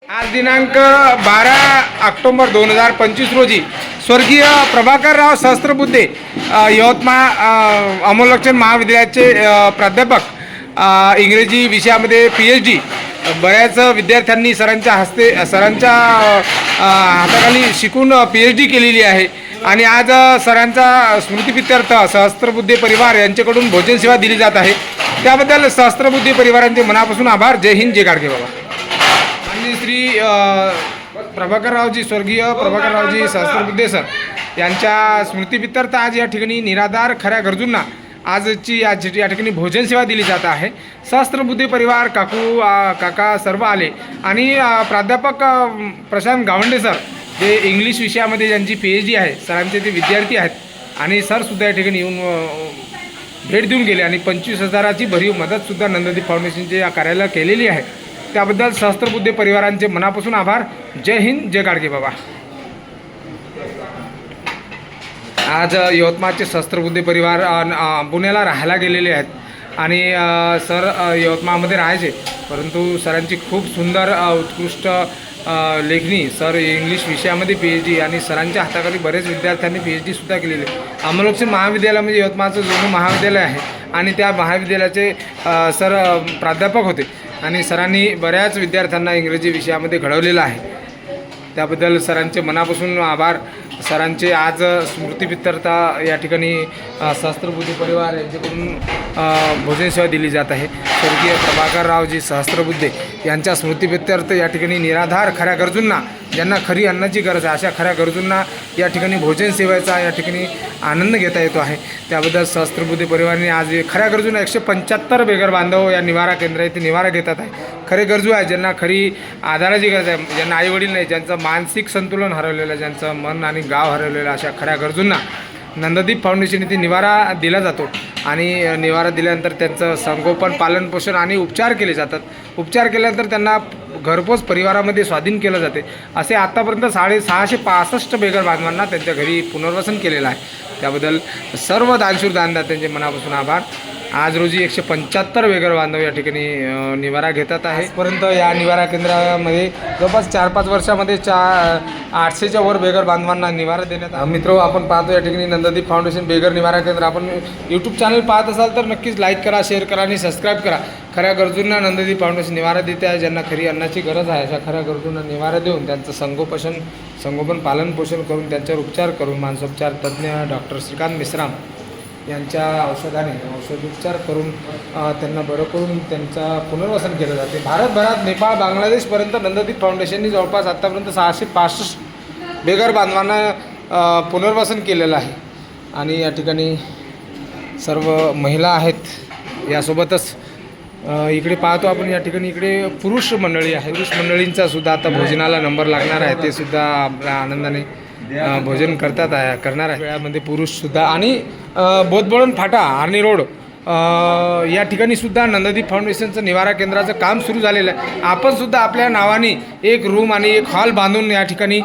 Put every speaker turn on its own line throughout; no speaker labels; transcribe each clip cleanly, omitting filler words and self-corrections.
आज दिनांक 12 ऑक्टोबर 2025 रोजी स्वर्गीय प्रभाकरराव सहस्त्रबुद्धे यवतमाळ अमोलक्षण महाविद्यालयाचे प्राध्यापक इंग्रजी विषयामध्ये PhD बऱ्याच विद्यार्थ्यांनी सरांच्या हाताखाली शिकून PhD केलेली आहे आणि आज सरांचा स्मृतिप्रीत्यर्थ सहस्त्रबुद्धे परिवार यांच्याकडून भोजन सेवा दिली जात आहे। त्याबद्दल सहस्त्रबुद्धे परिवारांचे मनापासून आभार। जय हिंद, जय गाडगे बाबा। आणि श्री स्वर्गीय प्रभाकररावजी सहस्त्रबुद्धे सर यांच्या स्मृतिप्रीत्यर्थ आज या ठिकाणी निराधार खऱ्या गरजूंना या ठिकाणी भोजन सेवा दिली जात आहे। सहस्त्रबुद्धे परिवार काका सर्व आले आणि प्राध्यापक प्रशांत गावंडे सर जे इंग्लिश विषयामध्ये ज्यांची PhD आहे, सरांचे ते विद्यार्थी आहेत आणि सरसुद्धा या ठिकाणी येऊन भेट देऊन गेले आणि 25,000ची भरीव मदतसुद्धा नंददीप फाउंडेशनचे या कार्यालयाला केलेली आहे। त्याबद्दल सहस्त्रबुद्धे परिवारांचे मनापासून आभार। जय हिंद, जय गाडगे बाबा। आज यवतमाळचे सहस्त्रबुद्धे परिवार पुण्याला राहायला गेलेले आहेत आणि सर यवतमाळमध्ये राहायचे, परंतु सरांची खूप सुंदर उत्कृष्ट लेखणी, सर इंग्लिश विषयामध्ये PhD आणि सरांच्या हाताखाली बरेच विद्यार्थ्यांनी PhDसुद्धा केलेले। अमोलक्षण महाविद्यालय म्हणजे यवतमाळचं जुनं महाविद्यालय आहे आणि त्या महाविद्यालयाचे सर प्राध्यापक होते आणि सरांनी बऱ्याच विद्यार्थ्यांना इंग्रजी विषयामध्ये घडवलेलं आहे। त्याबद्दल सरांचे मनापासून आभार। सरांचे आज स्मृतिप्रीत्यर्थ या ठिकाणी सहस्त्रबुद्धे परिवार यांच्याकडून भोजन सेवा दिली जात आहे। स्वर्गीय प्रभाकररावजी सहस्त्रबुद्धे यांच्या स्मृतिप्रीत्यर्थ या ठिकाणी निराधार खऱ्या गरजूंना, ज्यांना खरी अन्नाची गरज आहे अशा खऱ्या गरजूंना या ठिकाणी भोजन सेवेचा या ठिकाणी आनंद घेता येतो आहे। त्याबद्दल सहस्त्रबुद्धे परिवाराने आज खऱ्या गरजूंना 175 बेघर बांधव या निवारा केंद्र येथे निवारा घेतात आहे। खरे गरजू आहे, ज्यांना खरी आधाराची गरज आहे, ज्यांना आईवडील नाही, ज्यांचं मानसिक संतुलन हरवलेलं, ज्यांचं मन आणि गाव हरवलेलं, अशा खऱ्या गरजूंना नंददीप फाउंडेशन येथे निवारा दिला जातो आणि निवारा दिल्यानंतर त्यांचं संगोपन, पालनपोषण आणि उपचार केले जातात। उपचार केल्यानंतर त्यांना घरपोच परिवारामध्ये स्वाधीन केलं जाते। असे आत्तापर्यंत 665 बेघर बांधवांना त्यांच्या घरी पुनर्वसन केलेलं आहे। त्याबद्दल सर्व दानशूर दानदात्यांचे मनापासून आभार। आज रोजी 175 बेघर बांधव या ठिकाणी निवारा घेतात आहे। परंतु या निवारा केंद्रामध्ये जवळपास 4-5 वर्षामध्ये 800च्या वर बेघर बांधवांना निवारा देण्यात। मित्र, आपण पाहतो या ठिकाणी नंददीप फाउंडेशन बेघर निवारा केंद्र। आपण YouTube चॅनल पाहत असाल तर नक्कीच लाईक करा, शेअर करा आणि सबस्क्राईब करा। खऱ्या गरजूंना नंददीप फाउंडेशन निवारा देते आहे। ज्यांना खरी अन्नाची गरज आहे अशा खऱ्या गरजूंना निवारा देऊन त्यांचं संगोपन पालनपोषण करून त्यांच्यावर उपचार करून मानसोपचार तज्ज्ञ डॉक्टर श्रीकांत मेश्राम यांच्या औषधोपचार करून त्यांना बरं करून त्यांचा पुनर्वसन केलं जाते। भारतभरात नेपाळ, बांगलादेशपर्यंत नंददीप फाउंडेशननी जवळपास आत्तापर्यंत 665 बेघर बांधवांना पुनर्वसन केलेलं आहे आणि या ठिकाणी सर्व महिला आहेत। यासोबतच इकडे पाहतो आपण या ठिकाणी इकडे पुरुष मंडळी आहे। पुरुष मंडळींचा सुद्धा आता भोजनाला नंबर लागणार आहे, ते सुद्धा आपल्या आनंदाने भोजन करणार आहे। वेळामध्ये पुरुषसुद्धा आणि बोधबळण फाटा आर्नी रोड या ठिकाणी सुद्धा नंददीप फाउंडेशनचं निवारा केंद्राचं काम सुरू झालेलं आहे। आपण सुद्धा आपल्या नावाने एक रूम आणि एक हॉल बांधून या ठिकाणी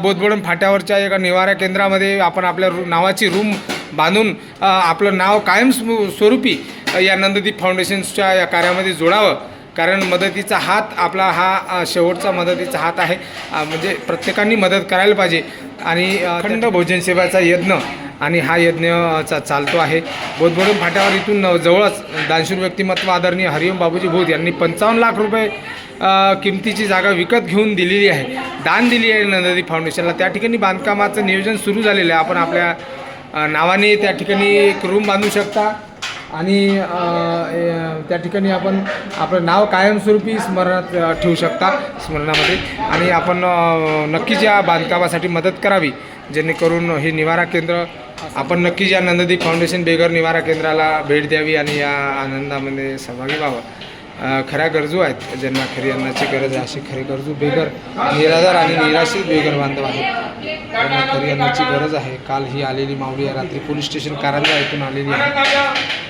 बोधबळण फाट्यावरच्या एका निवारा केंद्रामध्ये आपण आपल्या नावाची रूम बांधून आपलं नाव कायम स्वरूपी या नंददीप फाउंडेशनच्या या कार्यामध्ये जोडावं। कारण मदतीचा हात आपला हा शेवटचा मदतीचा हात आहे, म्हणजे प्रत्येकाने मदत करायला पाहिजे आणि अखंड भोजन सेवाचा यज्ञ आणि हा यज्ञ चालतो आहे। बोधबळण फाट्यावर इथून जवळच दानशूर व्यक्तिमत्व आदरणीय हरिओम बाबूजी भूत यांनी 55 लाख रुपये किमतीची जागा विकत घेऊन दिलेली आहे, दान दिली आहे नंददीप फाउंडेशनला। त्या ठिकाणी बांधकामाचं नियोजन सुरू झालेलं आहे। आपण आपल्या नावाने त्या ठिकाणी एक रूम बांधू शकता आणि त्या ठिकाणी आपण आपलं नाव कायमस्वरूपी स्मरणात ठेवू शकता, स्मरणामध्ये। आणि आपण नक्कीच या बांधकामासाठी मदत करावी, जेणेकरून हे निवारा केंद्र आपण नक्कीच या नंददीप फाउंडेशन बेघर निवारा केंद्राला भेट द्यावी आणि या आनंदामध्ये सहभागी व्हावं। खऱ्या गरजू आहेत, ज्यांना खरी अन्नाची गरज आहे अशी खरी गरजू बेघर, निराधार आणि निराश्रित बेघर बांधव आहेत, त्यांना खरी अन्नाची गरज आहे। काल ही आलेली माऊली या रात्री पोलीस स्टेशन कारंजा येथून आलेली आहे।